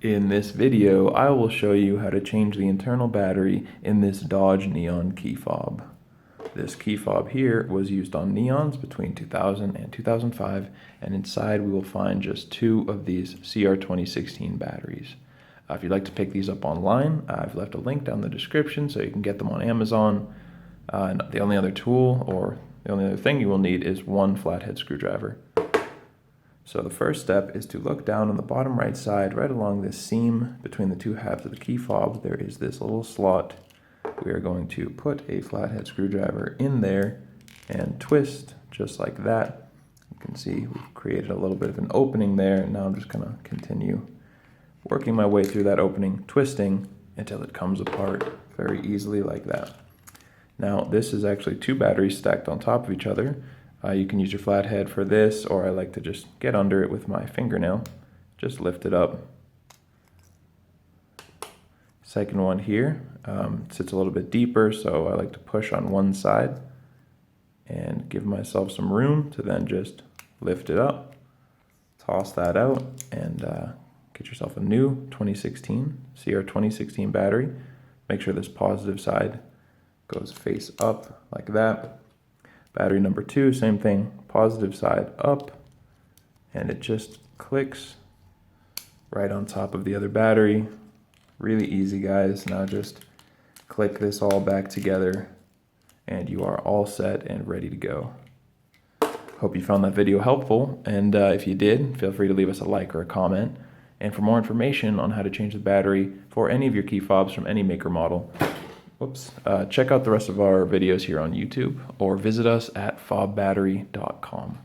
In this video, I will show you how to change the internal battery in this Dodge Neon key fob. This key fob here was used on Neons between 2000 and 2005, and inside we will find just two of these CR2016 batteries. If you'd like to pick these up online, I've left a link down in the description so you can get them on Amazon. And the only other tool, or the only other thing you will need, is one flathead screwdriver. So the first step is to look down on the bottom right side, right along this seam between the two halves of the key fob. There is this little slot. We are going to put a flathead screwdriver in there and twist just like that. You can see we've created a little bit of an opening there, and now I'm just going to continue working my way through that opening, twisting until it comes apart very easily like that. Now this is actually two batteries stacked on top of each other. You can use your flathead for this, or I like to just get under it with my fingernail. Just lift it up. Second one here sits a little bit deeper, so I like to push on one side and give myself some room to then just lift it up, toss that out, and get yourself a new 2016 CR2016 battery. Make sure this positive side goes face up like that. Battery number 2, same thing, positive side up, and it just clicks right on top of the other battery. Really easy, guys. Now just click this all back together and you are all set and ready to go. Hope you found that video helpful, and if you did, feel free to leave us a like or a comment. And for more information on how to change the battery for any of your key fobs from any maker model, check out the rest of our videos here on YouTube, or visit us at fobbattery.com.